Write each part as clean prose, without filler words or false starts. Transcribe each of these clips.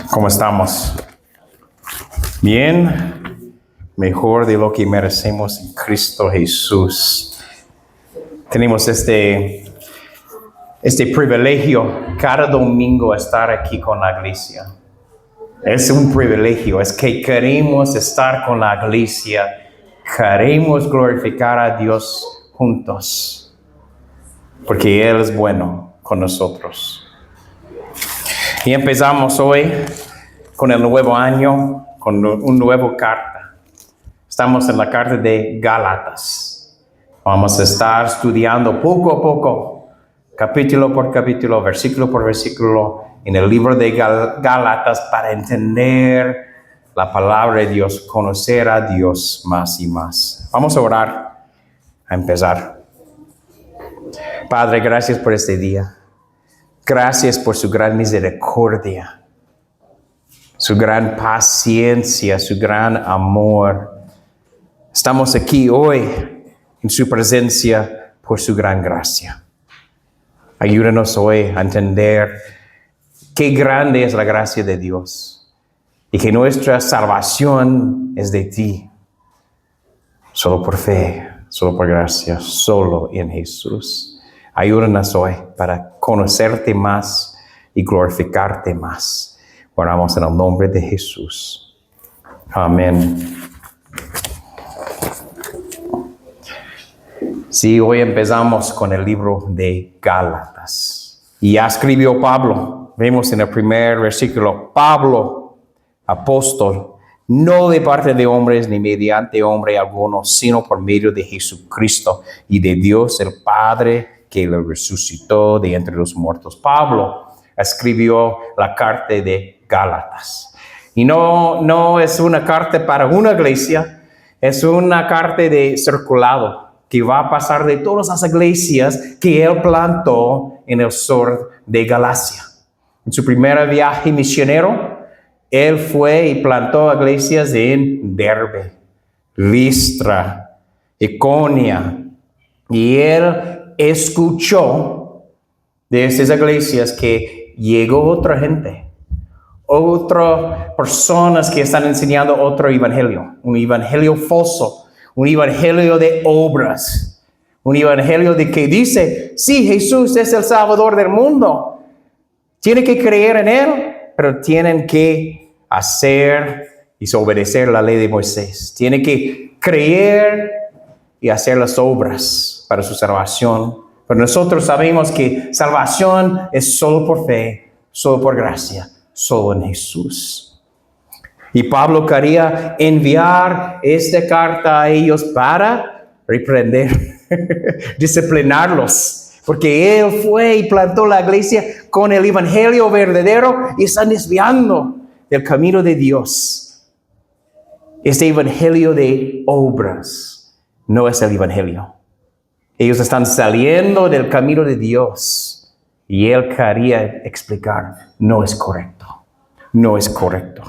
¿Cómo estamos? Bien, mejor de lo que merecemos en Cristo Jesús. Tenemos este privilegio cada domingo estar aquí con la iglesia. Es un privilegio, es que queremos estar con la iglesia, queremos glorificar a Dios juntos, porque Él es bueno con nosotros. Y empezamos hoy con el nuevo año, con una nueva carta. Estamos en la carta de Gálatas. Vamos a estar estudiando poco a poco, capítulo por capítulo, versículo por versículo, en el libro de Gálatas para entender la palabra de Dios, conocer a Dios más y más. Vamos a orar, a empezar. Padre, gracias por este día. Gracias por su gran misericordia, su gran paciencia, su gran amor. Estamos aquí hoy en su presencia por su gran gracia. Ayúdanos hoy a entender qué grande es la gracia de Dios y que nuestra salvación es de ti. Solo por fe, solo por gracia, solo en Jesús. Ayúdanos hoy para conocerte más y glorificarte más. Oramos en el nombre de Jesús. Amén. Sí, hoy empezamos con el libro de Gálatas. Y ya escribió Pablo. Vemos en el primer versículo, Pablo, apóstol, no de parte de hombres ni mediante hombre alguno, sino por medio de Jesucristo y de Dios el Padre, que lo resucitó de entre los muertos. Pablo escribió la carta de Gálatas. Y no es una carta para una iglesia, es una carta de circulado que va a pasar de todas las iglesias que él plantó en el sur de Galacia. En su primer viaje misionero, él fue y plantó iglesias en Derbe, Listra, Iconia, y él escuchó de esas iglesias que llegó otra gente, otras personas que están enseñando otro evangelio, un evangelio falso, un evangelio de obras, un evangelio de que dice, sí, Jesús es el Salvador del mundo, tienen que creer en Él, pero tienen que hacer y obedecer la ley de Moisés, tienen que creer y hacer las obras para su salvación. Pero nosotros sabemos que salvación es solo por fe, solo por gracia, solo en Jesús. Y Pablo quería enviar esta carta a ellos para reprender, disciplinarlos, porque él fue y plantó la iglesia con el evangelio verdadero y están desviando del camino de Dios. Este evangelio de obras no es el evangelio. Ellos están saliendo del camino de Dios y él quería explicar, no es correcto, no es correcto.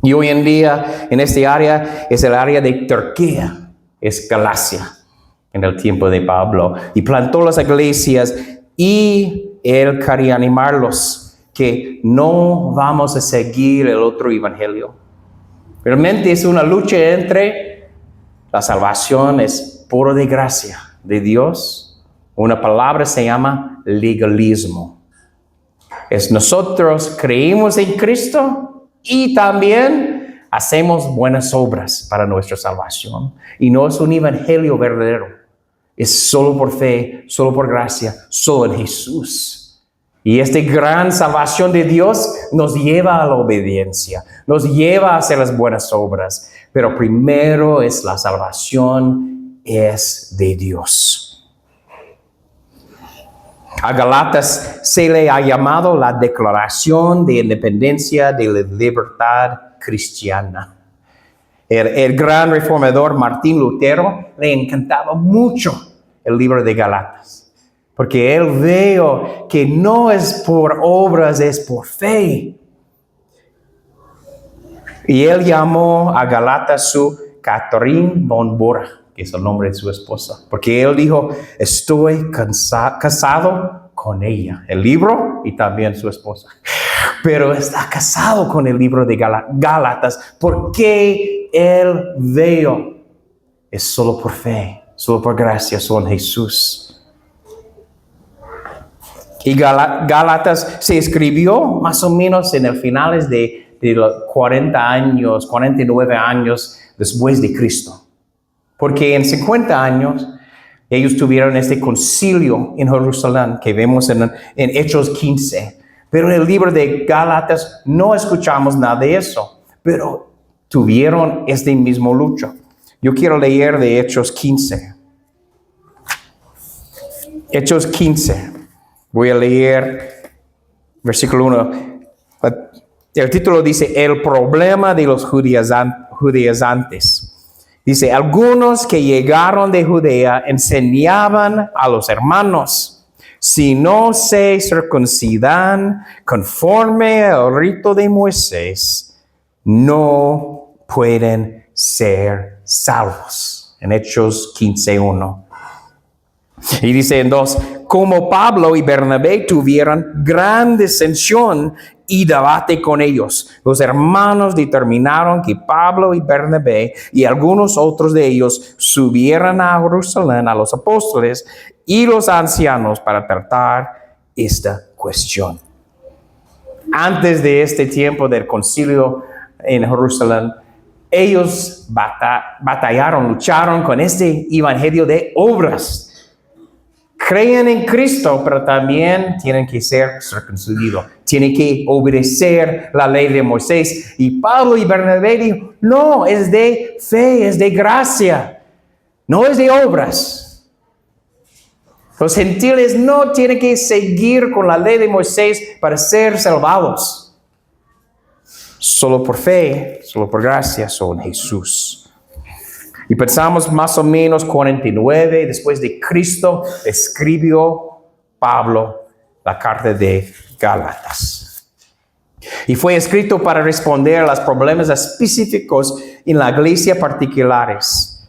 Y hoy en día, en este área, es el área de Turquía, es Galacia, en el tiempo de Pablo. Y plantó las iglesias y él quería animarlos que no vamos a seguir el otro evangelio. Realmente es una lucha entre la salvación es puro de gracia de Dios. Una palabra se llama legalismo. Es nosotros creímos en Cristo y también hacemos buenas obras para nuestra salvación. Y no es un evangelio verdadero. Es solo por fe, solo por gracia, solo en Jesús. Y esta gran salvación de Dios nos lleva a la obediencia, nos lleva a hacer las buenas obras. Pero primero es la salvación, es de Dios. A Gálatas se le ha llamado la Declaración de Independencia de la Libertad Cristiana. El gran reformador Martín Lutero le encantaba mucho el libro de Gálatas. Porque él veo que no es por obras, es por fe. Y él llamó a Gálatas su Catherine von Bora, que es el nombre de su esposa. Porque él dijo, estoy casado con ella. El libro y también su esposa. pero está casado con el libro de Gálatas porque él veo es solo por fe, solo por gracia, solo en Jesús. Y Gálatas se escribió más o menos en el finales de los 40 años, 49 años después de Cristo. Porque en 50 años ellos tuvieron este concilio en Jerusalén que vemos en Hechos 15. Pero en el libro de Gálatas no escuchamos nada de eso. Pero tuvieron este mismo lucha. Yo quiero leer de Hechos 15. Hechos 15. Voy a leer versículo 1. El título dice, el problema de los judaizantes. Dice, algunos que llegaron de Judea enseñaban a los hermanos, si no se circuncidan conforme al rito de Moisés, no pueden ser salvos. En Hechos 15:1. Y dice en 2, como Pablo y Bernabé tuvieron gran disensión y debate con ellos, los hermanos determinaron que Pablo y Bernabé y algunos otros de ellos subieran a Jerusalén a los apóstoles y los ancianos para tratar esta cuestión. Antes de este tiempo del concilio en Jerusalén, ellos batallaron, lucharon con este evangelio de obras. Creen en Cristo, pero también tienen que ser circuncidados. Tienen que obedecer la ley de Moisés. Y Pablo y Bernabé dijo, no, es de fe, es de gracia. No es de obras. Los gentiles no tienen que seguir con la ley de Moisés para ser salvados. Solo por fe, solo por gracia, solo en Jesús. Y pensamos más o menos 49 después de Cristo, escribió Pablo la carta de Gálatas. Y fue escrito para responder a los problemas específicos en la iglesia particulares.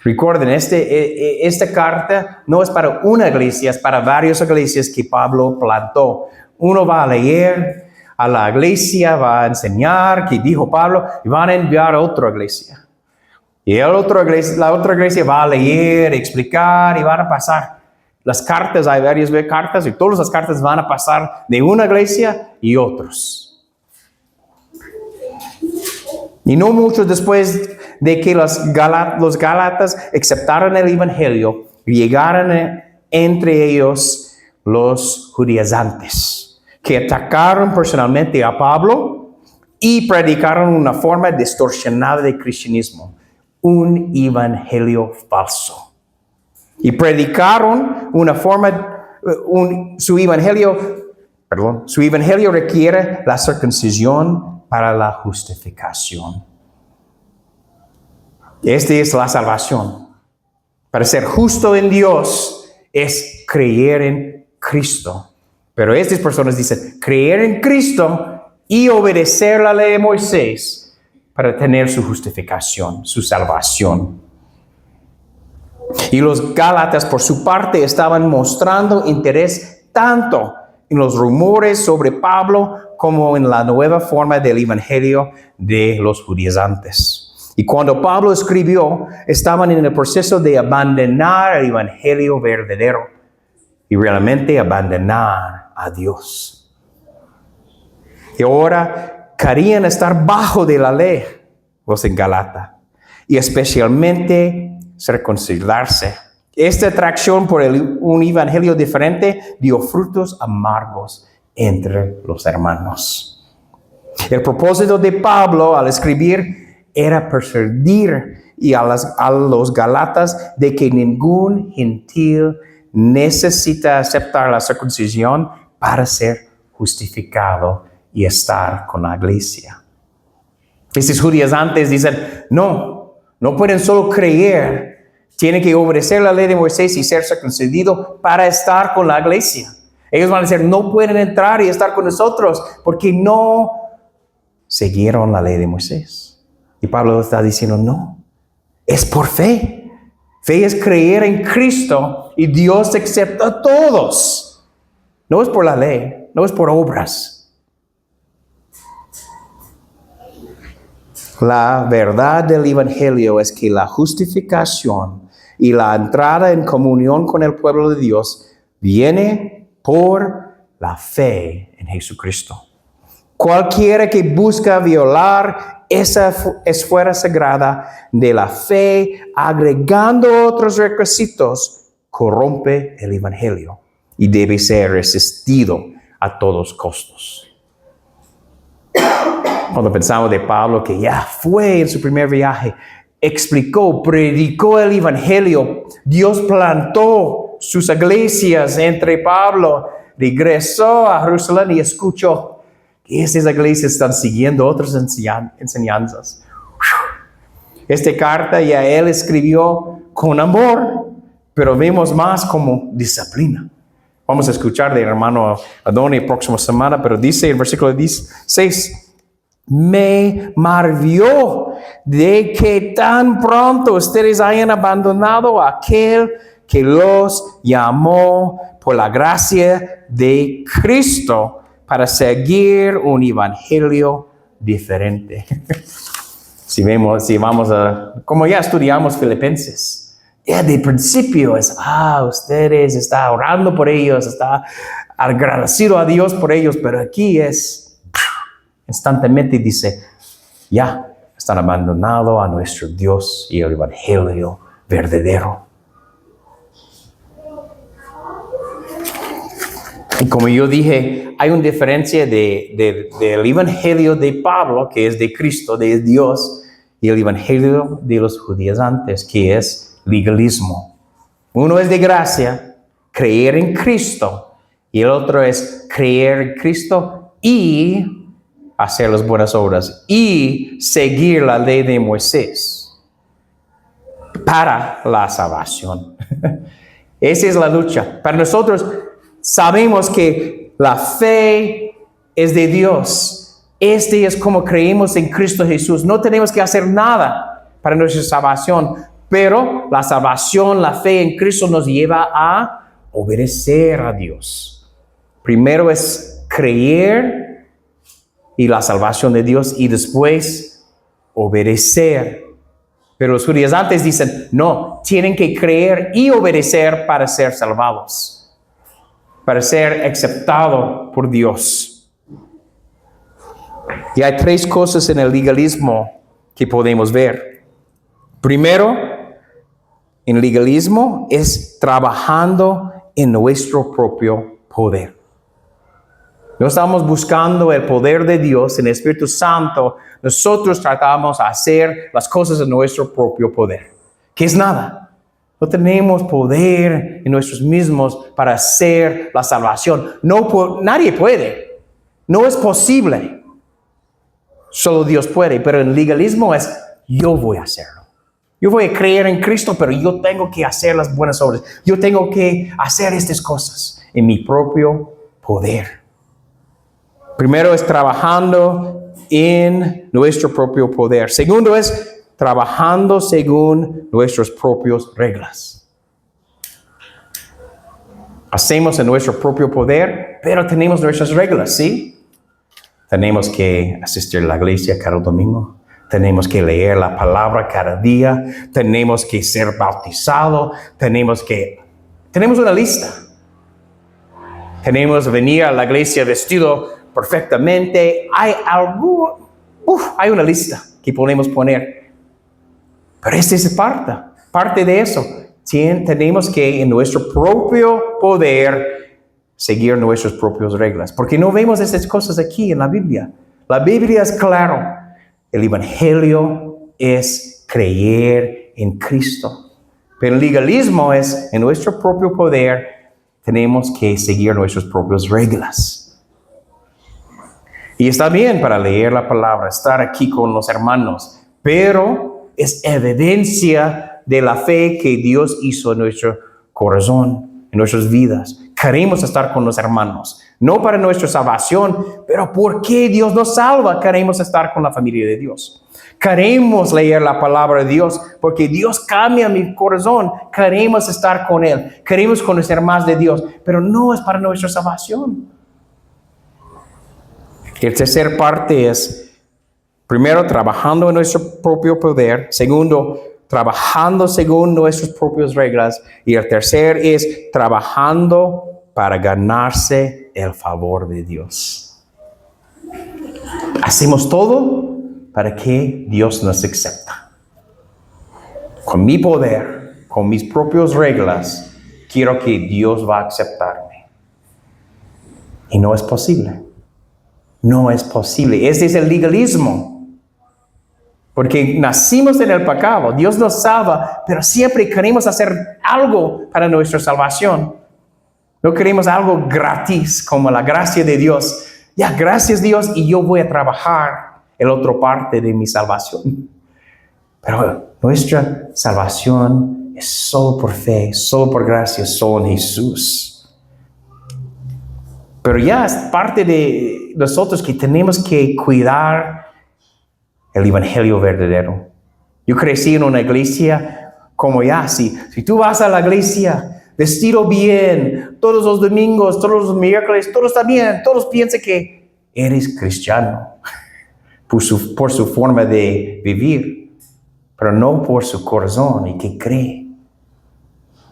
Recuerden, esta carta no es para una iglesia, es para varias iglesias que Pablo plantó. Uno va a leer a la iglesia, va a enseñar que dijo Pablo y van a enviar a otra iglesia. Y la otra iglesia va a leer, explicar y van a pasar. Las cartas, hay varias cartas y todas las cartas van a pasar de una iglesia y otros. Y no mucho después de que los Gálatas aceptaron el evangelio, llegaron entre ellos los judaizantes, que atacaron personalmente a Pablo y predicaron una forma distorsionada de cristianismo. Un evangelio falso. Y predicaron una forma, su evangelio requiere la circuncisión para la justificación. Esta es la salvación. Para ser justo en Dios es creer en Cristo. Pero estas personas dicen, creer en Cristo y obedecer la ley de Moisés para tener su justificación, su salvación. Y los Gálatas, por su parte, estaban mostrando interés tanto en los rumores sobre Pablo como en la nueva forma del evangelio de los judaizantes. Y cuando Pablo escribió, estaban en el proceso de abandonar el evangelio verdadero y realmente abandonar a Dios. Y ahora querían estar bajo de la ley, los en Galata, y especialmente circuncidarse. Esta atracción por un evangelio diferente dio frutos amargos entre los hermanos. El propósito de Pablo al escribir era persuadir a los Galatas de que ningún gentil necesita aceptar la circuncisión para ser justificado y estar con la iglesia. Estos judaizantes dicen, no pueden solo creer, tienen que obedecer la ley de Moisés y ser circuncidados para estar con la iglesia. Ellos van a decir, no pueden entrar y estar con nosotros porque no siguieron la ley de Moisés. Y Pablo está diciendo, no, es por fe. Fe es creer en Cristo y Dios acepta a todos. No es por la ley, no es por obras. La verdad del Evangelio es que la justificación y la entrada en comunión con el pueblo de Dios viene por la fe en Jesucristo. Cualquiera que busca violar esa esfera sagrada de la fe, agregando otros requisitos, corrompe el Evangelio y debe ser resistido a todos costos. Cuando pensamos de Pablo, que ya fue en su primer viaje, explicó, predicó el Evangelio, Dios plantó sus iglesias entre Pablo, regresó a Jerusalén y escuchó que estas iglesias están siguiendo otras enseñanzas. Esta carta ya él escribió con amor, pero vemos más como disciplina. Vamos a escuchar del hermano Adoni próxima semana, pero dice en versículo 16, me maravilló de que tan pronto ustedes hayan abandonado a aquel que los llamó por la gracia de Cristo para seguir un evangelio diferente. Si vamos a, como ya estudiamos Filipenses, ya de principio es, ustedes están orando por ellos, está agradecido a Dios por ellos, pero aquí es, instantáneamente dice, ya están abandonados a nuestro Dios y el Evangelio verdadero. Y como yo dije, hay una diferencia del Evangelio de Pablo, que es de Cristo, de Dios, y el Evangelio de los judíos antes, que es legalismo. Uno es de gracia, creer en Cristo, y el otro es creer en Cristo y hacer las buenas obras y seguir la ley de Moisés para la salvación. Esa es la lucha. Para nosotros sabemos que la fe es de Dios. Este es como creemos en Cristo Jesús. No tenemos que hacer nada para nuestra salvación, pero la salvación, la fe en Cristo nos lleva a obedecer a Dios. Primero es creer y la salvación de Dios, y después obedecer. Pero los judíos antes dicen, no, tienen que creer y obedecer para ser salvados, para ser aceptados por Dios. Y hay tres cosas en el legalismo que podemos ver. Primero, en el legalismo es trabajando en nuestro propio poder. No estamos buscando el poder de Dios en el Espíritu Santo. Nosotros tratamos de hacer las cosas en nuestro propio poder, que es nada. No tenemos poder en nosotros mismos para hacer la salvación. Nadie puede. No es posible. Solo Dios puede. Pero el legalismo es, yo voy a hacerlo. Yo voy a creer en Cristo, pero yo tengo que hacer las buenas obras. Yo tengo que hacer estas cosas en mi propio poder. Primero es trabajando en nuestro propio poder. Segundo es trabajando según nuestras propias reglas. Hacemos en nuestro propio poder, pero tenemos nuestras reglas, ¿sí? Tenemos que asistir a la iglesia cada domingo. Tenemos que leer la palabra cada día. Tenemos que ser bautizados. Tenemos una lista. Tenemos que venir a la iglesia vestido perfectamente. Hay una lista que podemos poner. Pero esta es parte de eso. Tenemos que en nuestro propio poder seguir nuestras propias reglas. Porque no vemos estas cosas aquí en la Biblia. La Biblia es claro. El Evangelio es creer en Cristo. Pero el legalismo es en nuestro propio poder. Tenemos que seguir nuestras propias reglas. Y está bien para leer la palabra, estar aquí con los hermanos, pero es evidencia de la fe que Dios hizo en nuestro corazón, en nuestras vidas. Queremos estar con los hermanos, no para nuestra salvación, pero porque Dios nos salva, queremos estar con la familia de Dios. Queremos leer la palabra de Dios porque Dios cambia mi corazón. Queremos estar con Él, queremos conocer más de Dios, pero no es para nuestra salvación. La tercera parte es Primero, trabajando en nuestro propio poder. Segundo, trabajando según nuestras propias reglas. Y el tercer es trabajando para ganarse el favor de Dios. Hacemos todo para que Dios nos acepte. Con mi poder, con mis propias reglas, quiero que Dios va a aceptarme. Y no es posible. No es posible. Este es el legalismo. Porque nacimos en el pecado. Dios nos salva, pero siempre queremos hacer algo para nuestra salvación. No queremos algo gratis, como la gracia de Dios. Ya, gracias Dios, y yo voy a trabajar en otra parte de mi salvación. Pero nuestra salvación es solo por fe, solo por gracia, solo en Jesús. Pero ya es parte de nosotros que tenemos que cuidar el evangelio verdadero. Yo crecí en una iglesia como ya, si tú vas a la iglesia vestido bien, todos los domingos, todos los miércoles, todo está bien, todos piensan que eres cristiano por su forma de vivir, pero no por su corazón y que cree.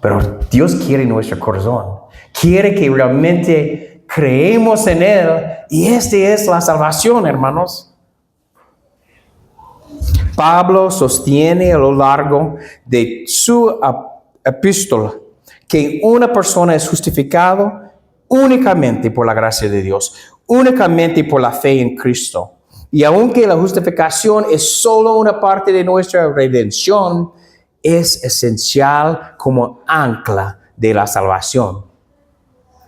Pero Dios quiere nuestro corazón, quiere que realmente creemos en Él, y esta es la salvación, hermanos. Pablo sostiene a lo largo de su epístola que una persona es justificada únicamente por la gracia de Dios, únicamente por la fe en Cristo. Y aunque la justificación es solo una parte de nuestra redención, es esencial como ancla de la salvación.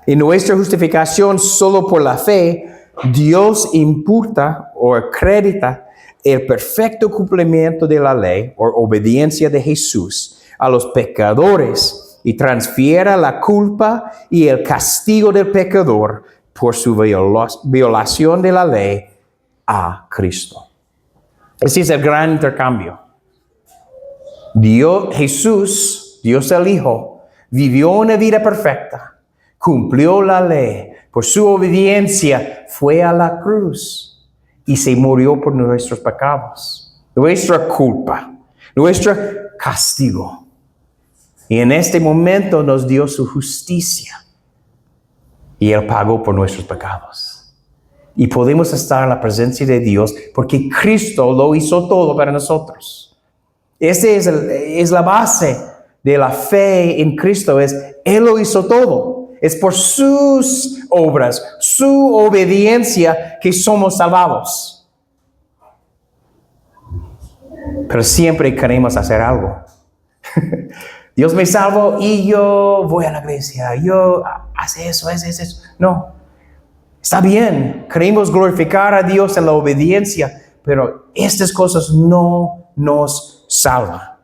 En nuestra justificación solo por la fe, Dios imputa o acredita el perfecto cumplimiento de la ley o obediencia de Jesús a los pecadores y transfiere la culpa y el castigo del pecador por su violación de la ley a Cristo. Ese es el gran intercambio. Jesús, Dios el Hijo, vivió una vida perfecta, cumplió la ley, por su obediencia fue a la cruz y se murió por nuestros pecados, nuestra culpa, nuestro castigo. Y en este momento nos dio su justicia. Y Él pagó por nuestros pecados. Y podemos estar en la presencia de Dios porque Cristo lo hizo todo para nosotros. Esta es la base de la fe en Cristo. Él lo hizo todo. Es por sus obras, su obediencia que somos salvados. Pero siempre queremos hacer algo. Dios me salvó y yo voy a la iglesia. Yo hace eso. No. Está bien. Queremos glorificar a Dios en la obediencia, pero estas cosas no nos salvan.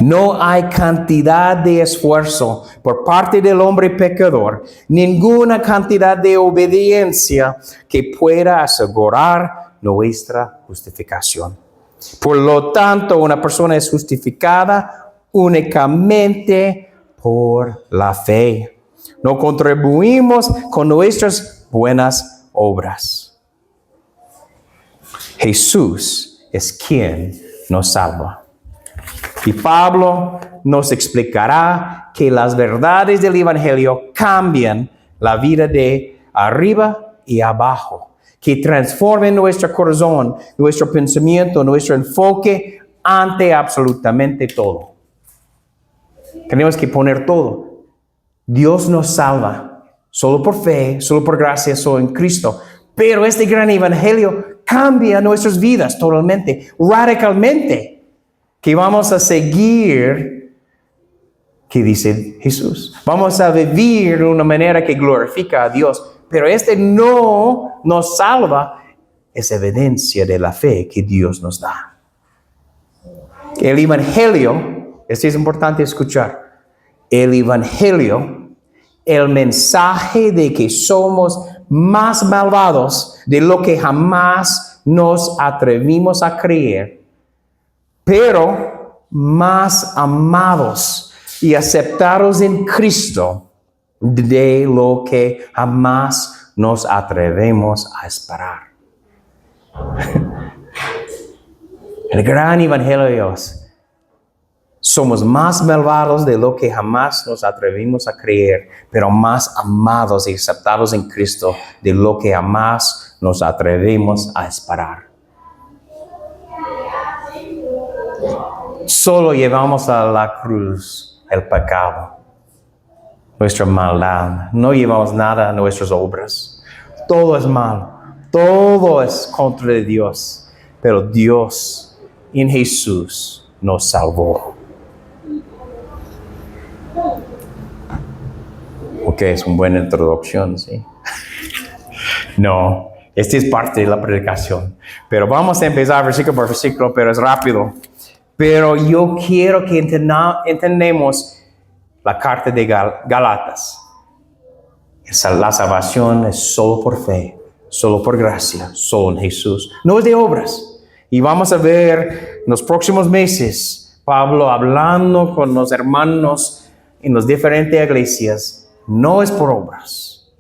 No hay cantidad de esfuerzo por parte del hombre pecador, ninguna cantidad de obediencia que pueda asegurar nuestra justificación. Por lo tanto, una persona es justificada únicamente por la fe. No contribuimos con nuestras buenas obras. Jesús es quien nos salva. Y Pablo nos explicará que las verdades del Evangelio cambian la vida de arriba y abajo, que transformen nuestro corazón, nuestro pensamiento, nuestro enfoque ante absolutamente todo. Tenemos que poner todo. Dios nos salva solo por fe, solo por gracia, solo en Cristo. Pero este gran Evangelio cambia nuestras vidas totalmente, radicalmente. Que vamos a seguir, que dice Jesús. Vamos a vivir de una manera que glorifica a Dios. Pero no nos salva, es evidencia de la fe que Dios nos da. El Evangelio, esto es importante escuchar. El Evangelio, el mensaje de que somos más malvados de lo que jamás nos atrevimos a creer, pero más amados y aceptados en Cristo de lo que jamás nos atrevemos a esperar. El gran evangelio de Dios. Somos más malvados de lo que jamás nos atrevimos a creer, pero más amados y aceptados en Cristo de lo que jamás nos atrevimos a esperar. Solo llevamos a la cruz el pecado, nuestra maldad. No llevamos nada a nuestras obras. Todo es malo. Todo es contra de Dios. Pero Dios en Jesús nos salvó. Ok, es una buena introducción, ¿sí? No, esta es parte de la predicación. Pero vamos a empezar versículo por versículo, pero es rápido. Pero yo quiero que entendamos la carta de Gálatas. La salvación es solo por fe, solo por gracia, solo en Jesús. No es de obras. Y vamos a ver en los próximos meses, Pablo hablando con los hermanos en las diferentes iglesias. No es por obras.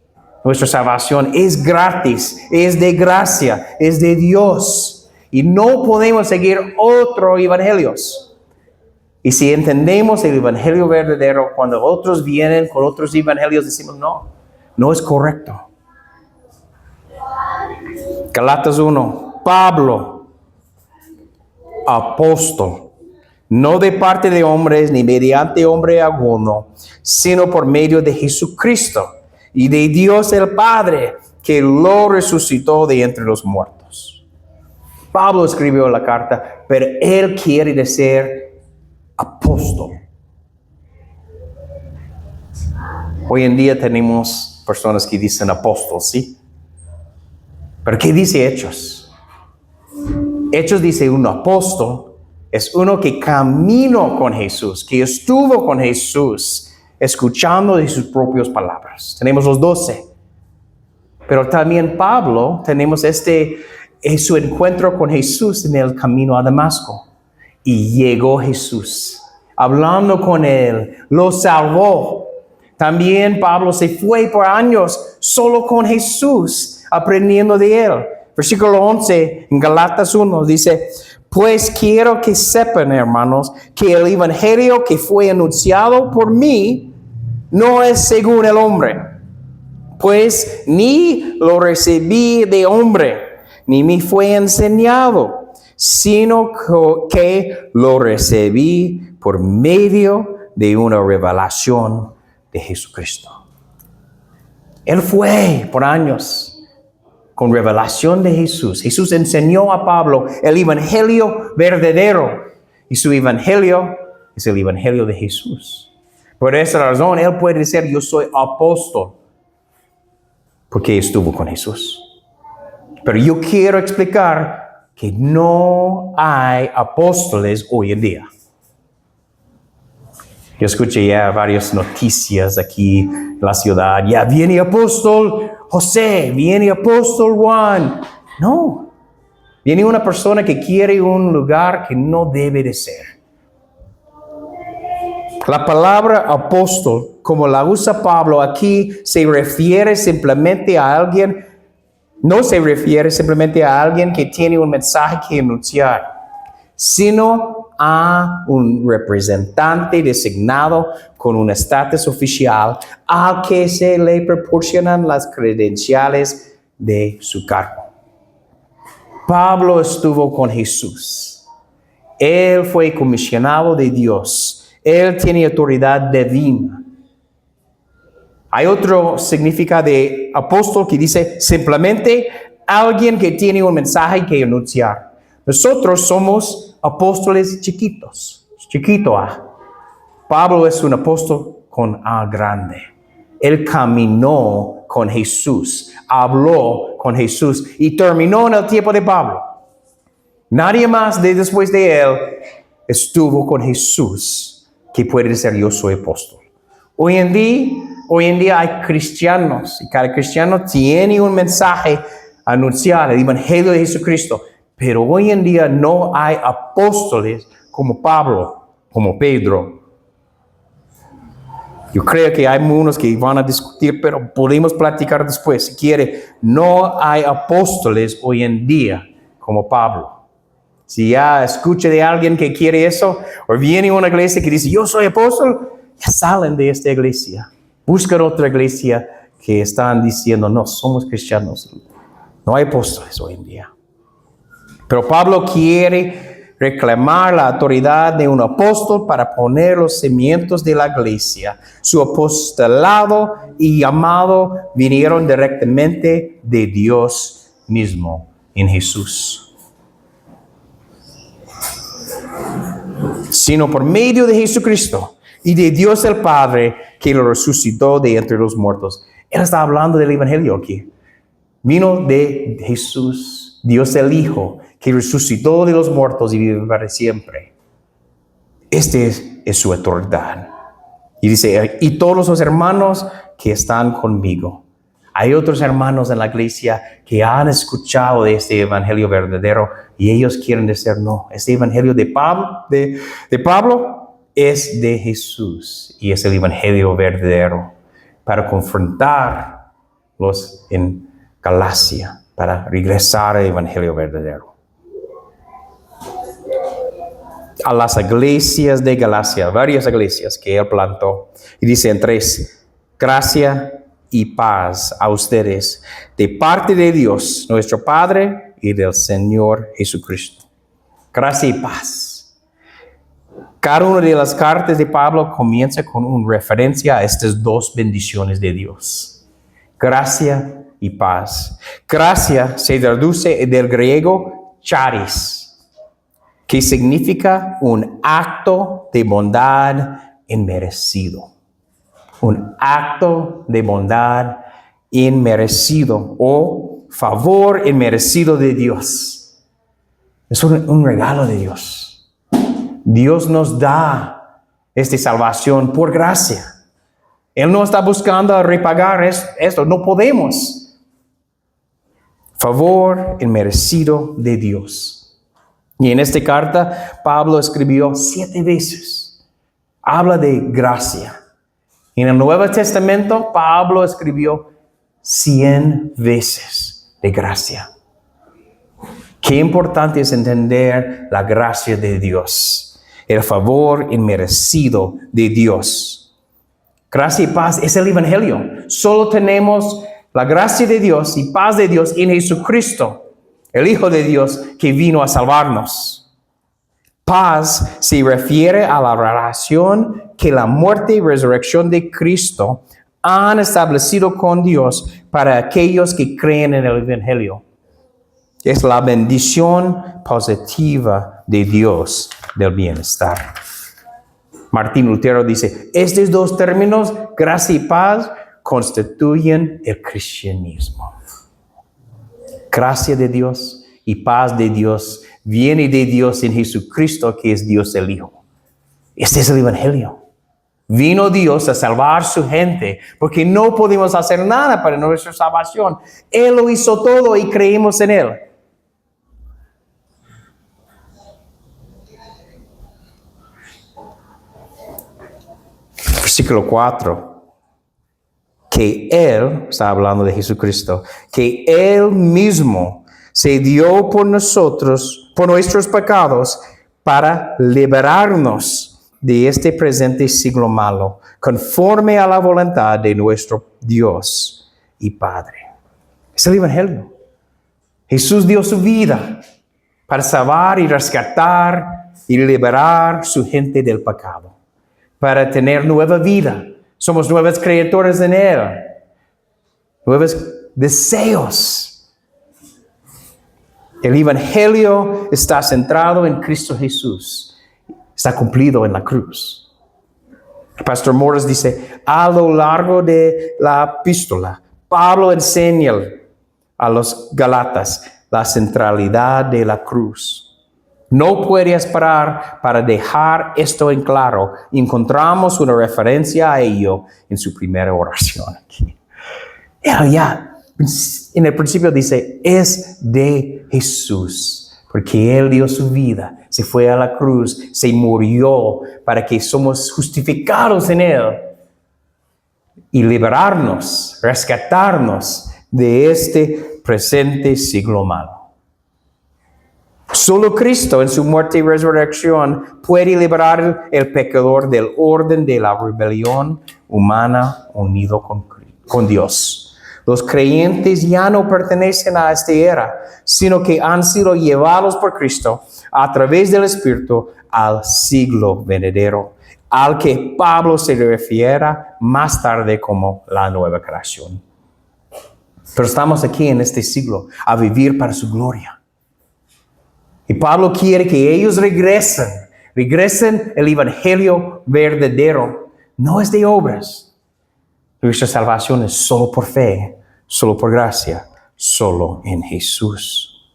Nuestra salvación es gratis, es de gracia, es de Dios. Y no podemos seguir otros evangelios. Y si entendemos el evangelio verdadero, cuando otros vienen con otros evangelios, decimos no es correcto. Gálatas 1, Pablo, apóstol, no de parte de hombres ni mediante hombre alguno, sino por medio de Jesucristo y de Dios el Padre, que lo resucitó de entre los muertos. Pablo escribió la carta, pero él quiere decir apóstol. Hoy en día tenemos personas que dicen apóstol, ¿sí? Pero ¿qué dice Hechos? Hechos dice un apóstol es uno que caminó con Jesús, que estuvo con Jesús, escuchando de sus propias palabras. Tenemos los 12. Pero también Pablo, tenemos su encuentro con Jesús en el camino a Damasco. Y llegó Jesús, hablando con él, lo salvó. También Pablo se fue por años solo con Jesús, aprendiendo de él. Versículo 11 en Gálatas 1 dice, pues quiero que sepan, hermanos, que el evangelio que fue anunciado por mí no es según el hombre, pues ni lo recibí de hombre, ni me fue enseñado, sino que lo recibí por medio de una revelación de Jesucristo. Él fue por años con revelación de Jesús. Jesús enseñó a Pablo el evangelio verdadero. Y su evangelio es el evangelio de Jesús. Por esa razón, él puede decir, yo soy apóstol. Porque estuvo con Jesús. Pero yo quiero explicar que no hay apóstoles hoy en día. Yo escuché ya varias noticias aquí en la ciudad. Ya viene apóstol José, viene apóstol Juan. No, viene una persona que quiere un lugar que no debe de ser. La palabra apóstol, como la usa Pablo aquí, se refiere simplemente a alguien, no se refiere simplemente a alguien que tiene un mensaje que anunciar, sino a un representante designado con un estatus oficial al que se le proporcionan las credenciales de su cargo. Pablo estuvo con Jesús. Él fue comisionado de Dios. Él tiene autoridad divina. Hay otro significado de apóstol que dice simplemente alguien que tiene un mensaje que anunciar. Nosotros somos apóstoles chiquitos, chiquito A. Pablo es un apóstol con A grande. Él caminó con Jesús, habló con Jesús y terminó en el tiempo de Pablo. Nadie más después de él estuvo con Jesús que puede decir yo soy apóstol. Hoy en día hay cristianos y cada cristiano tiene un mensaje a anunciar, el evangelio de Jesucristo. Pero hoy en día no hay apóstoles como Pablo, como Pedro. Yo creo que hay unos que van a discutir, pero podemos platicar después si quiere. No hay apóstoles hoy en día como Pablo. Si ya escucha de alguien que quiere eso, o viene a una iglesia que dice, yo soy apóstol, ya salen de esta iglesia. Buscan otra iglesia que están diciendo, no, somos cristianos. No hay apóstoles hoy en día. Pero Pablo quiere reclamar la autoridad de un apóstol para poner los cimientos de la iglesia. Su apostolado y llamado vinieron directamente de Dios mismo en Jesús. Sino por medio de Jesucristo y de Dios el Padre que lo resucitó de entre los muertos. Él está hablando del Evangelio aquí. Vino de Jesús, Dios el Hijo, que resucitó de los muertos y vive para siempre. Este es su autoridad. Y dice, y todos los hermanos que están conmigo. Hay otros hermanos en la iglesia que han escuchado de este evangelio verdadero y ellos quieren decir, no, este evangelio de Pablo es de Jesús y es el evangelio verdadero para confrontarlos en Galacia, para regresar al evangelio verdadero. A las iglesias de Galacia, varias iglesias que él plantó, y dice en 3, gracia y paz a ustedes de parte de Dios, nuestro Padre, y del Señor Jesucristo. Gracia y paz. Cada una de las cartas de Pablo comienza con una referencia a estas dos bendiciones de Dios. Gracia y paz. Gracia se traduce del griego charis, que significa un acto de bondad inmerecido. Un acto de bondad inmerecido o favor inmerecido de Dios. Es un regalo de Dios. Dios nos da esta salvación por gracia. Él no está buscando repagar esto, no podemos. Favor inmerecido de Dios. Y en esta carta, Pablo escribió 7 veces. Habla de gracia. En el Nuevo Testamento, Pablo escribió 100 veces de gracia. Qué importante es entender la gracia de Dios, el favor inmerecido de Dios. Gracia y paz es el Evangelio. Solo tenemos la gracia de Dios y paz de Dios en Jesucristo, el Hijo de Dios que vino a salvarnos. Paz se refiere a la relación que la muerte y resurrección de Cristo han establecido con Dios para aquellos que creen en el Evangelio. Es la bendición positiva de Dios del bienestar. Martín Lutero dice, estos dos términos, gracia y paz, constituyen el cristianismo. Gracia de Dios y paz de Dios viene de Dios en Jesucristo, que es Dios el Hijo. Este es el Evangelio. Vino Dios a salvar su gente, porque no podemos hacer nada para nuestra salvación. Él lo hizo todo y creímos en Él. Versículo 4. Que Él, está hablando de Jesucristo, que Él mismo se dio por nosotros, por nuestros pecados, para liberarnos de este presente siglo malo, conforme a la voluntad de nuestro Dios y Padre. Es el Evangelio. Jesús dio su vida para salvar y rescatar y liberar su gente del pecado, para tener nueva vida. Somos nuevas criaturas en Él, nuevos deseos. El Evangelio está centrado en Cristo Jesús. Está cumplido en la cruz. El pastor Morris dice, a lo largo de la epístola, Pablo enseña a los Gálatas la centralidad de la cruz. No puede esperar para dejar esto en claro. Encontramos una referencia a ello en su primera oración aquí. Él ya en el principio dice, es de Jesús, porque Él dio su vida, se fue a la cruz, se murió para que somos justificados en Él y liberarnos, rescatarnos de este presente siglo malo. Solo Cristo en su muerte y resurrección puede liberar el pecador del orden de la rebelión humana unido con Dios. Los creyentes ya no pertenecen a esta era, sino que han sido llevados por Cristo a través del Espíritu al siglo venidero, al que Pablo se refiera más tarde como la nueva creación. Pero estamos aquí en este siglo a vivir para su gloria. Y Pablo quiere que ellos regresen el evangelio verdadero. No es de obras. Nuestra salvación es solo por fe, solo por gracia, solo en Jesús.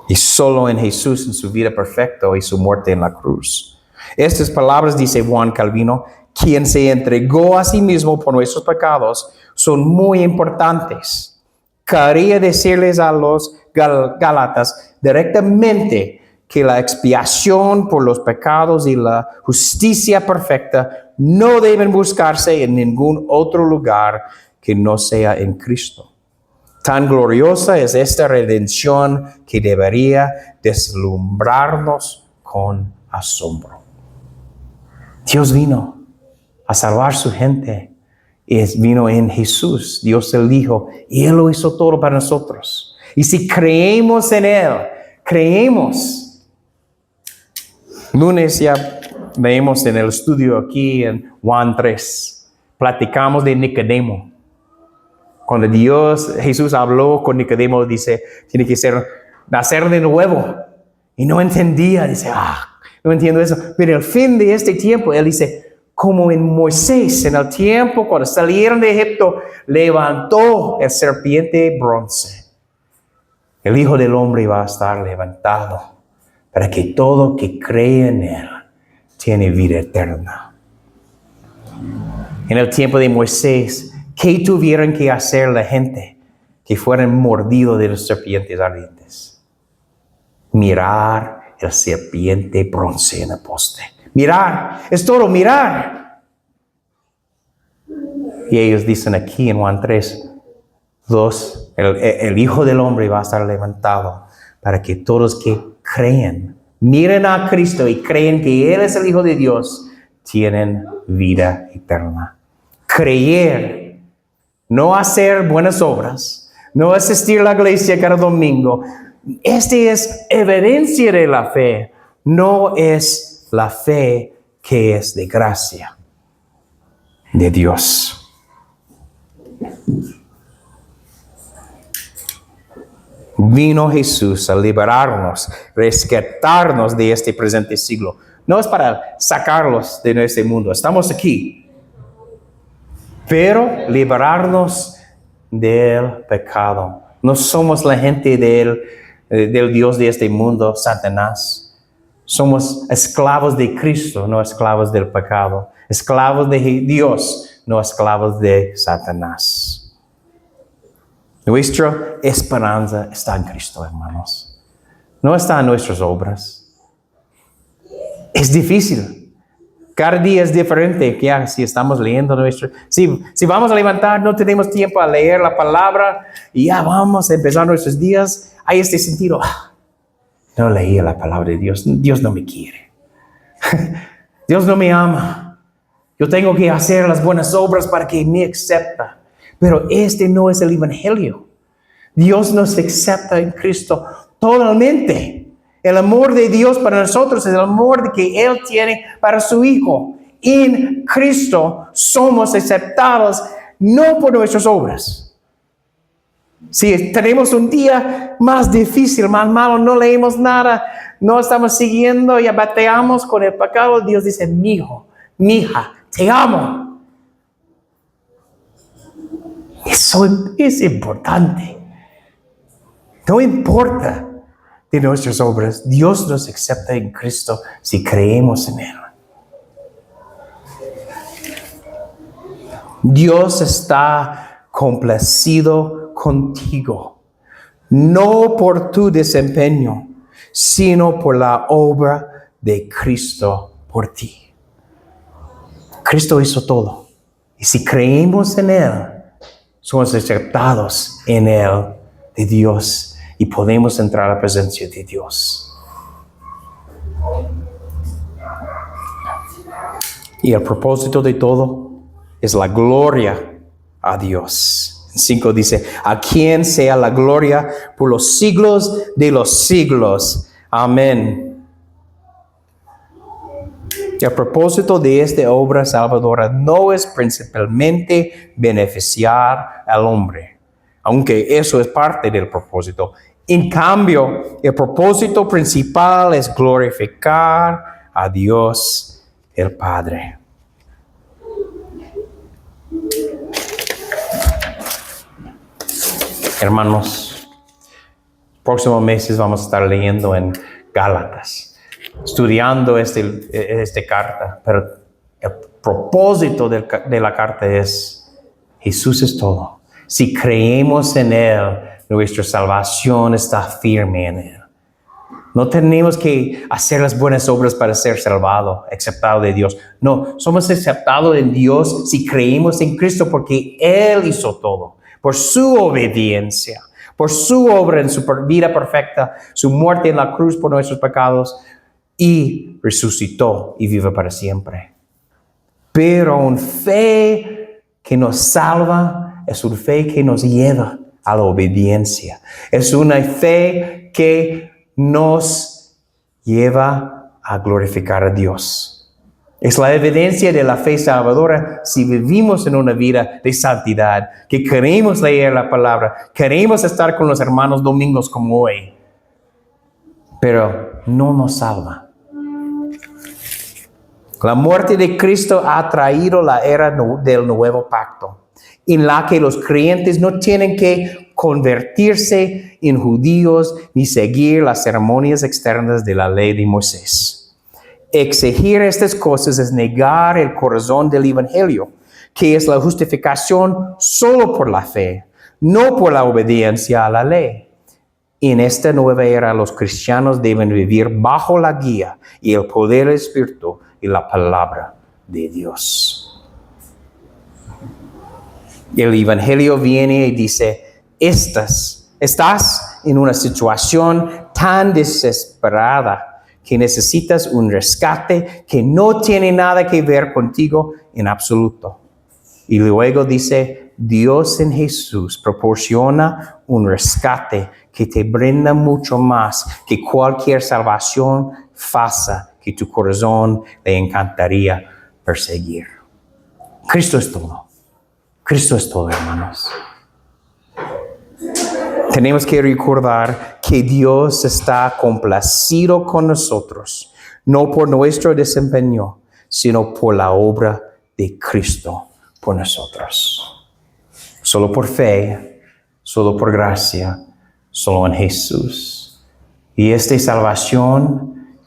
Y solo en Jesús, en su vida perfecta y su muerte en la cruz. Estas palabras, dice Juan Calvino, quien se entregó a sí mismo por nuestros pecados, son muy importantes. Quería decirles a los Gálatas directamente que la expiación por los pecados y la justicia perfecta no deben buscarse en ningún otro lugar que no sea en Cristo. Tan gloriosa es esta redención que debería deslumbrarnos con asombro. Dios vino a salvar su gente. Vino en Jesús, Dios el Hijo, y Él lo hizo todo para nosotros. Y si creemos en Él, creemos. Lunes ya leímos en el estudio aquí en Juan 3, platicamos de Nicodemo. Cuando Jesús habló con Nicodemo, dice, tiene que nacer de nuevo. Y no entendía, dice, no entiendo eso. Pero al fin de este tiempo, Él dice, como en Moisés, en el tiempo cuando salieron de Egipto, levantó el serpiente bronce. El Hijo del Hombre va a estar levantado para que todo que cree en Él tiene vida eterna. En el tiempo de Moisés, ¿qué tuvieron que hacer la gente que fueran mordidos de los serpientes ardientes? Mirar el serpiente bronce en el poste. Mirar, es todo mirar. Y ellos dicen aquí en Juan 3, el Hijo del Hombre va a estar levantado para que todos que creen, miren a Cristo y creen que Él es el Hijo de Dios, tienen vida eterna. Creer, no hacer buenas obras, no asistir a la iglesia cada domingo. Esta es evidencia de la fe, no es la fe que es de gracia de Dios. Vino Jesús a liberarnos, rescatarnos de este presente siglo. No es para sacarlos de este mundo, estamos aquí. Pero liberarnos del pecado. No somos la gente del Dios de este mundo, Satanás. Somos esclavos de Cristo, no esclavos del pecado. Esclavos de Dios, no esclavos de Satanás. Nuestra esperanza está en Cristo, hermanos. No está en nuestras obras. Es difícil. Cada día es diferente. Ya, si estamos leyendo si vamos a levantar, no tenemos tiempo a leer la palabra y ya vamos a empezar nuestros días. Hay este sentido. No leí la palabra de Dios. Dios no me quiere. Dios no me ama. Yo tengo que hacer las buenas obras para que me acepte. Pero este no es el evangelio. Dios nos acepta en Cristo totalmente. El amor de Dios para nosotros es el amor que Él tiene para su Hijo. En Cristo somos aceptados no por nuestras obras. Si tenemos un día más difícil, más malo, no leemos nada, no estamos siguiendo y bateamos con el pecado, Dios dice, mi hijo, mi hija, te amo. Eso es importante. No importa de nuestras obras, Dios nos acepta en Cristo si creemos en Él. Dios está complacido contigo, no por tu desempeño, sino por la obra de Cristo por ti. Cristo hizo todo. Y si creemos en Él, somos aceptados en Él, de Dios. y podemos entrar a la presencia de Dios. Y el propósito de todo es la gloria a Dios. 5 dice, a quien sea la gloria por los siglos de los siglos. Amén. El propósito de esta obra salvadora no es principalmente beneficiar al hombre, aunque eso es parte del propósito. En cambio, el propósito principal es glorificar a Dios el Padre. Hermanos, próximos meses vamos a estar leyendo en Gálatas, estudiando esta carta, pero el propósito de la carta es: Jesús es todo. Si creemos en Él, nuestra salvación está firme en Él. No tenemos que hacer las buenas obras para ser salvados, aceptados de Dios. No, somos aceptados en Dios si creemos en Cristo, porque Él hizo todo. Por su obediencia, por su obra en su vida perfecta, su muerte en la cruz por nuestros pecados, y resucitó y vive para siempre. Pero una fe que nos salva es una fe que nos lleva a la obediencia. Es una fe que nos lleva a glorificar a Dios. Es la evidencia de la fe salvadora si vivimos en una vida de santidad, que queremos leer la palabra, queremos estar con los hermanos domingos como hoy, pero no nos salva. La muerte de Cristo ha traído la era del nuevo pacto, en la que los creyentes no tienen que convertirse en judíos ni seguir las ceremonias externas de la ley de Moisés. Exigir estas cosas es negar el corazón del Evangelio, que es la justificación solo por la fe, no por la obediencia a la ley. En esta nueva era, los cristianos deben vivir bajo la guía y el poder del Espíritu y la palabra de Dios. El Evangelio viene y dice: estás en una situación tan desesperada que necesitas un rescate que no tiene nada que ver contigo en absoluto. Y luego dice: Dios en Jesús proporciona un rescate que te brinda mucho más que cualquier salvación falsa que tu corazón le encantaría perseguir. Cristo es todo. Cristo es todo, hermanos. Tenemos que recordar que Dios está complacido con nosotros, no por nuestro desempeño, sino por la obra de Cristo por nosotros. Solo por fe, solo por gracia, solo en Jesús. Y esta salvación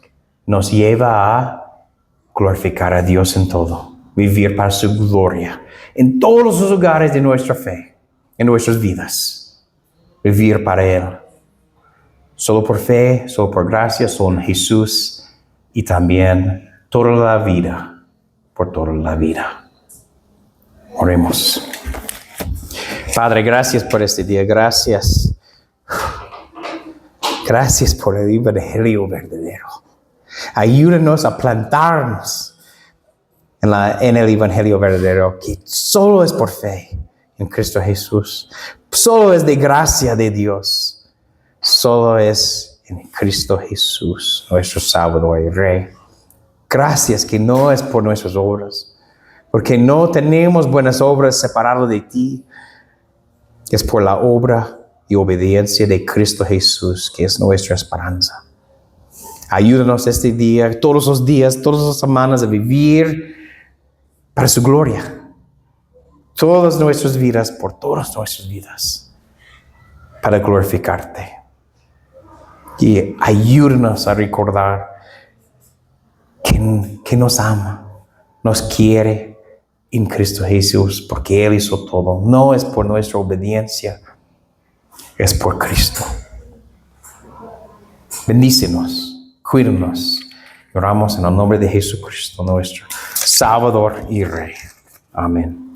nos lleva a glorificar a Dios en todo, vivir para su gloria, en todos los lugares de nuestra fe, en nuestras vidas. Vivir para Él. Solo por fe, solo por gracia, solo en Jesús, y también toda la vida, por toda la vida. Oremos. Padre, gracias por este día. Gracias. Gracias por el Evangelio verdadero. Ayúdanos a plantarnos en el Evangelio verdadero, que solo es por fe en Cristo Jesús. Solo es de gracia de Dios. Solo es en Cristo Jesús, nuestro Salvador y Rey. Gracias que no es por nuestras obras, porque no tenemos buenas obras separadas de ti. Es por la obra y obediencia de Cristo Jesús, que es nuestra esperanza. Ayúdanos este día, todos los días, todas las semanas, a vivir para su gloria. Todas nuestras vidas, por todas nuestras vidas, para glorificarte. Y ayúdanos a recordar que nos ama, nos quiere en Cristo Jesús, porque Él hizo todo. No es por nuestra obediencia, es por Cristo. Bendícenos, cuídanos. Oramos en el nombre de Jesucristo, nuestro Salvador y Rey. Amén.